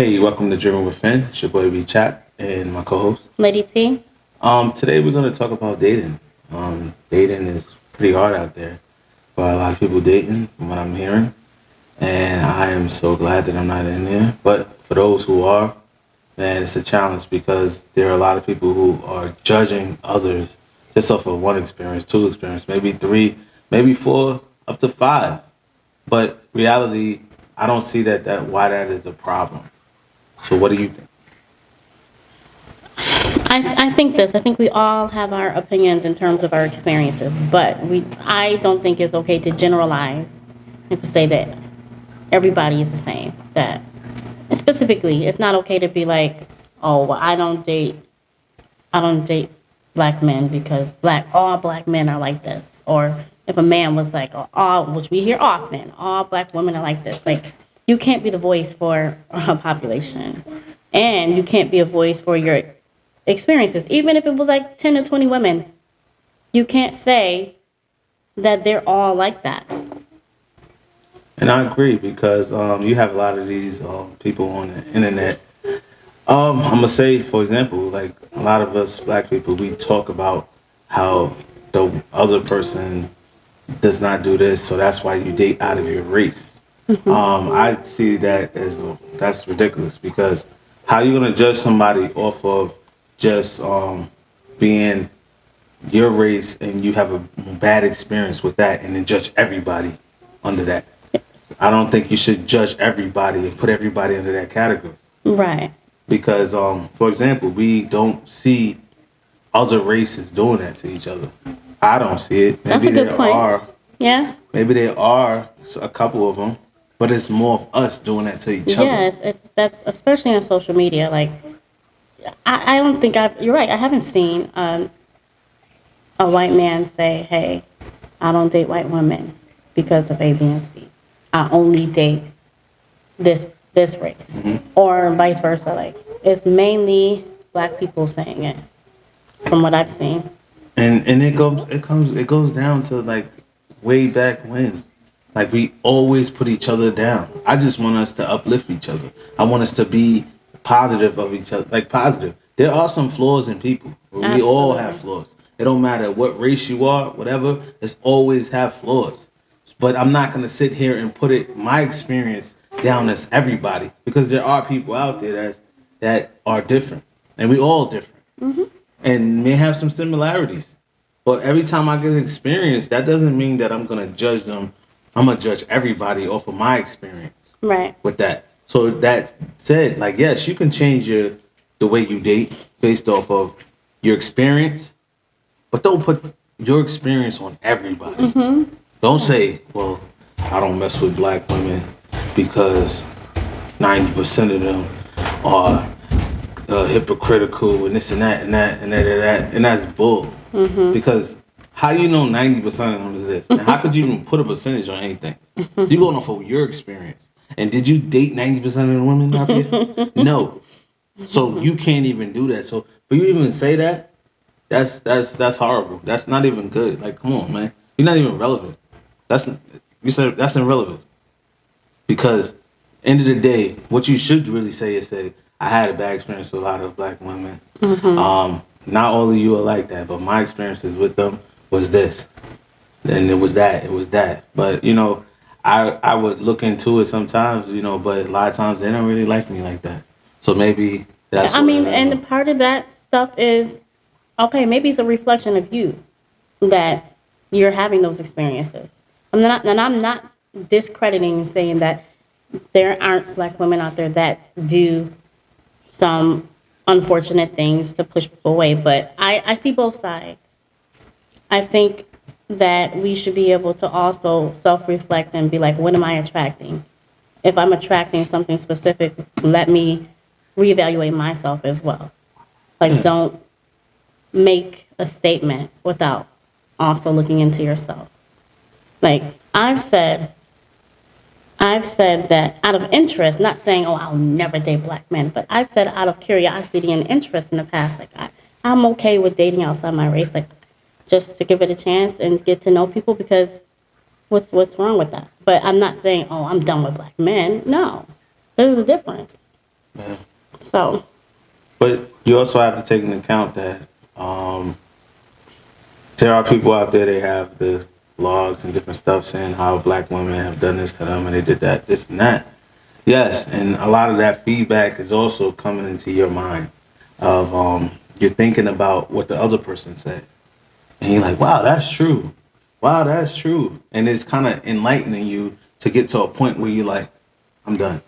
Hey, welcome to Driven Within. It's your boy B Chat and my co-host. Lady T. Today we're gonna talk about dating. Dating is pretty hard out there for a lot of people dating, from what I'm hearing, and I am so glad that I'm not in there. But for those who are, man, it's a challenge because there are a lot of people who are judging others just off of one experience, two experience, maybe three, maybe four, up to five. But reality, I don't see that why that is a problem. So what do you think? I think this. I think we all have our opinions in terms of our experiences, but I don't think it's okay to generalize and to say that everybody is the same. That and specifically, it's not okay to be like, oh, well, I don't date black men because all black men are like this, or if a man was like, oh, which we hear often, all black women are like this. Like, you can't be the voice for a population, and you can't be a voice for your experiences. Even if it was like 10 to 20 women, you can't say that they're all like that. And I agree because you have a lot of these people on the internet. I'm gonna say, for example, like a lot of us black people, we talk about how the other person does not do this, so that's why you date out of your race. I see that as that's ridiculous because how you gonna judge somebody off of just being your race and you have a bad experience with that and then judge everybody under that? I don't think you should judge everybody and put everybody under that category Right. because, for example, we don't see other races doing that to each other. I don't see it. That's a good point. Yeah. Maybe there are a couple of them, but it's more of us doing that to each other. Yes, it's that's especially on social media. Like, I don't think you're right. I haven't seen a white man say, hey, I don't date white women because of A, B, and C. I only date this race, or vice versa. Like, it's mainly black people saying it, from what I've seen. And it goes down to like way back when. Like we always put each other down. I just want us to uplift each other. I want us to be positive of each other. Like positive. There are some flaws in people. We all have flaws. It don't matter what race you are, whatever. It's always have flaws. But I'm not gonna sit here and put my experience down as everybody because there are people out there that are different, and we all different, and may have some similarities. But every time I get an experience, that doesn't mean that I'm gonna judge them. I'm gonna judge everybody off of my experience Right. with that. So that said, like yes, you can change the way you date based off of your experience, but don't put your experience on everybody. Don't say, well, I don't mess with black women because 90% of them are hypocritical and this and that and that and that and that. And that's bull. Because how you know 90% of them is this? And how could you even put a percentage on anything? You're going off of your experience. And did you date 90% of the women out there? No. So you can't even do that. So for you to even say that, that's horrible. That's not even good. Like, come on, man. You're not even relevant. You said that's irrelevant because end of the day, what you should really say is say I had a bad experience with a lot of black women. Not all of you are like that, but my experiences with them was this, and it was that, it was that. But I would look into it sometimes, but a lot of times they don't really like me like that. So maybe that's. I mean, and part of that stuff is okay. Maybe it's a reflection of you that you're having those experiences. I'm not discrediting and saying that there aren't black women out there that do some unfortunate things to push people away, but I see both sides. I think that we should be able to also self-reflect and be like, what am I attracting? If I'm attracting something specific, let me reevaluate myself as well. Like, don't make a statement without also looking into yourself. Like, I've said that out of interest, not saying, oh, I'll never date black men, but I've said out of curiosity and interest in the past, like, I'm okay with dating outside my race, like, just to give it a chance and get to know people because what's wrong with that? But I'm not saying, oh, I'm done with black men. No, there's a difference. So, But you also have to take into account that there are people out there, they have the blogs and different stuff saying how black women have done this to them and they did that, this and that. Yes, and a lot of that feedback is also coming into your mind of you're thinking about what the other person said. And you're like, wow, that's true. Wow, that's true. And it's kind of enlightening you to get to a point where you're like, I'm done.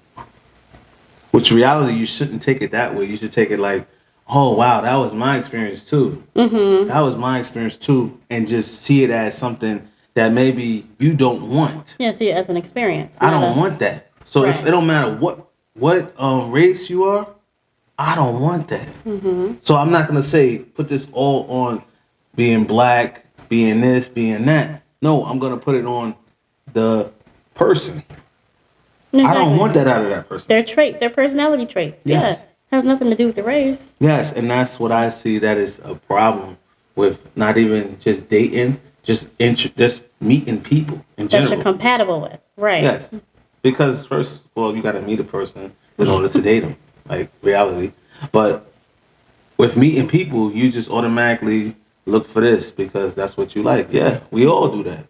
Which reality, you shouldn't take it that way. You should take it like, oh, wow, that was my experience too. That was my experience too. And just see it as something that maybe you don't want. yeah, see it as an experience. I not don't a- want that. So if Right. it don't matter what race you are, I don't want that. So I'm not gonna say put this all on being black, being this, being that. No, I'm gonna put it on the person. I don't Exactly. want that out of that person. Their personality traits. Yes. Yeah. Has nothing to do with the race. Yes, and that's what I see that is a problem with not even just dating, just meeting people in That you're general. compatible with. Right. Yes, because first of all, you got to meet a person in order to date them, like reality. But with meeting people, you just automatically look for this because that's what you like. Yeah, we all do that,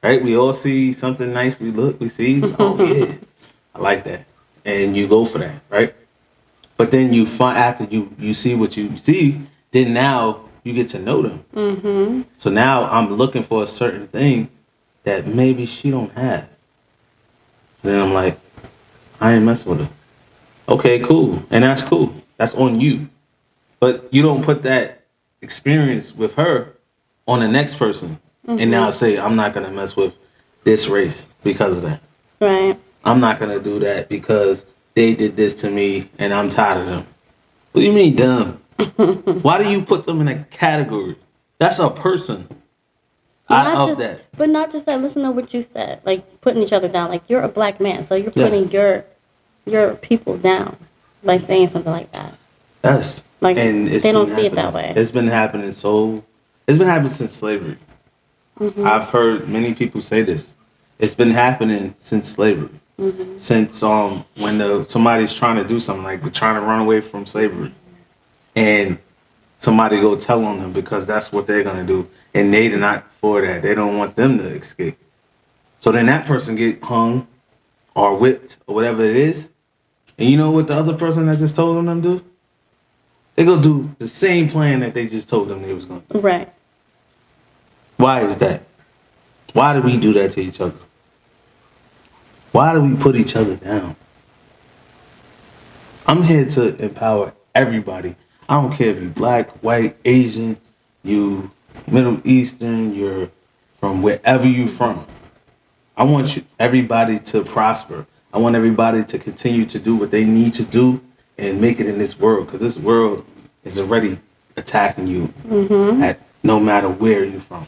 right? We all see something nice, we see, oh yeah, I like that, and you go for that, right? But then you find after you see what you see, then now you get to know them. Mm-hmm. So now I'm looking for a certain thing that maybe she don't have. So then I'm like, I ain't messing with her. Okay, cool. And that's cool. That's on you. But you don't put that experience with her on the next person and now say, I'm not going to mess with this race because of that. Right. I'm not going to do that because they did this to me and I'm tired of them. What do you mean dumb? Why do you put them in a category? That's a person. Out of just, that. But not just that. Listen to what you said. Like putting each other down. Like you're a black man, so you're Yeah. putting your people down by saying something like that. Yes. Like, and they don't been see it that happening. way. It's been happening it's been happening since slavery. Mm-hmm. I've heard many people say this. It's been happening since slavery. Mm-hmm. Since when somebody's trying to do something, like trying to run away from slavery. And somebody go tell on them because that's what they're gonna do. And they're not for that. They don't want them to escape. So then that person get hung or whipped or whatever it is. And you know what the other person that just told them to do? They go do the same plan that they just told them they was gonna do. Right. Why is that? Why do we do that to each other? Why do we put each other down? I'm here to empower everybody. I don't care if you're black, white, Asian, you Middle Eastern, you're from wherever you're from. I want everybody to prosper. I want everybody to continue to do what they need to do and make it in this world, because this world is already attacking you at no matter where you're from.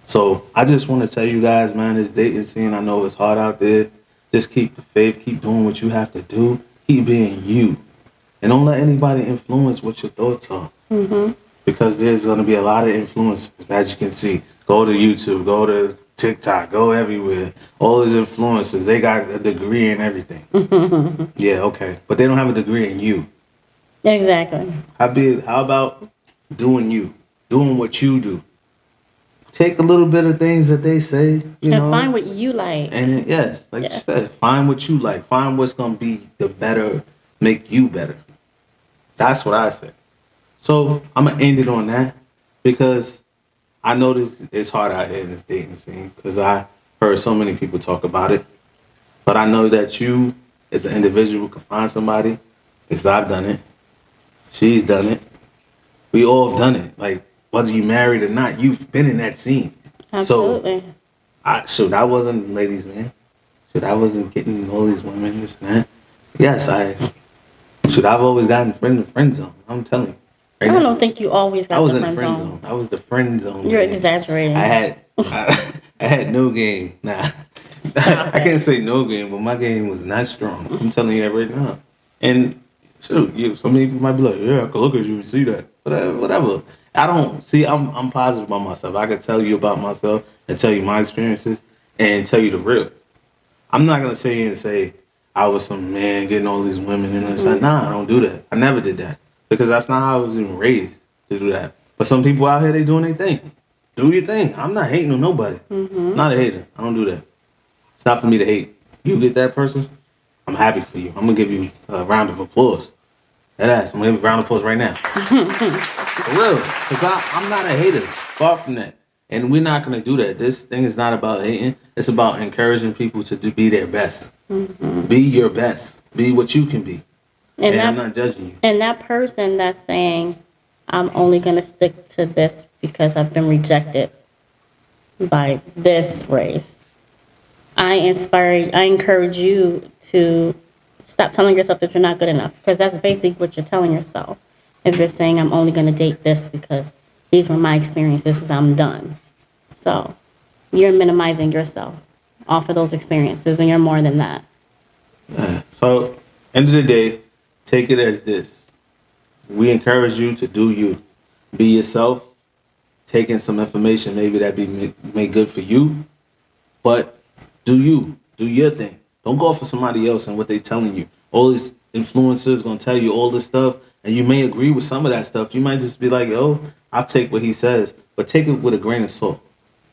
So I just want to tell you guys, man, this dating scene, I know it's hard out there. Just keep the faith, keep doing what you have to do, keep being you. And don't let anybody influence what your thoughts are. Because there's going to be a lot of influencers, as you can see. Go to YouTube, go to TikTok, go everywhere. All these influencers, they got a degree in everything. Yeah, okay. But they don't have a degree in you. Exactly. How about doing you? Doing what you do. Take a little bit of things that they say, you know. And find what you like. And yes, like Yeah. you said, find what you like. Find what's going to be the better, make you better. That's what I say. So I'm going to end it on that because I know it's hard out here in this dating scene because I heard so many people talk about it. But I know that you, as an individual, can find somebody because I've done it. She's done it. We all have done it. Like, whether you married or not, you've been in that scene. Absolutely. So I wasn't ladies' man. I wasn't getting all these women, this and that. Yes, I've always gotten in the friend zone. I'm telling you. Right I now. don't think you always got I was the in the friend friend zone. zone. I was the friend zone. You're man. exaggerating. I had no game. Nah. I can't say no game, but my game was not strong. I'm telling you that right now. And shoot, some people might be like, yeah, I could look at you and see that. Whatever. I don't see. I'm positive about myself. I could tell you about myself and tell you my experiences and tell you the real. I'm not gonna sit here and say I was some man getting all these women, and it's like, nah, I don't do that. I never did that because that's not how I was even raised to do that. But some people out here, they doing their thing. Do your thing. I'm not hating on nobody. Not a hater. I don't do that. It's not for me to hate. You get that person, I'm happy for you. I'm gonna give you a round of applause. That ass. I'm gonna give you a round of applause right now. For real, because I'm not a hater. Far from that. And we're not gonna do that. This thing is not about hating. It's about encouraging people to be their best. Be your best. Be what you can be. And I'm not judging you. And that person that's saying, I'm only going to stick to this because I've been rejected by this race. I encourage you to stop telling yourself that you're not good enough, because that's basically what you're telling yourself. If you're saying, I'm only going to date this because these were my experiences and I'm done. So you're minimizing yourself off of those experiences, and you're more than that. So, end of the day, take it as this. We encourage you to do you. Be yourself. Taking some information maybe that be made good for you. But do you. Do your thing. Don't go for somebody else and what they telling you. All these influencers going to tell you all this stuff, and you may agree with some of that stuff. You might just be like, yo, I'll take what he says. But take it with a grain of salt.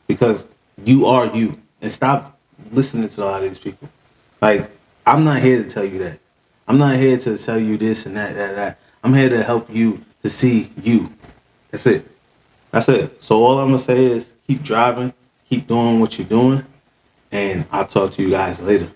Because you are you. And stop listening to a lot of these people. Like, I'm not here to tell you that. I'm not here to tell you this and that. I'm here to help you to see you. That's it. That's it. So all I'm going to say is keep driving, keep doing what you're doing, and I'll talk to you guys later.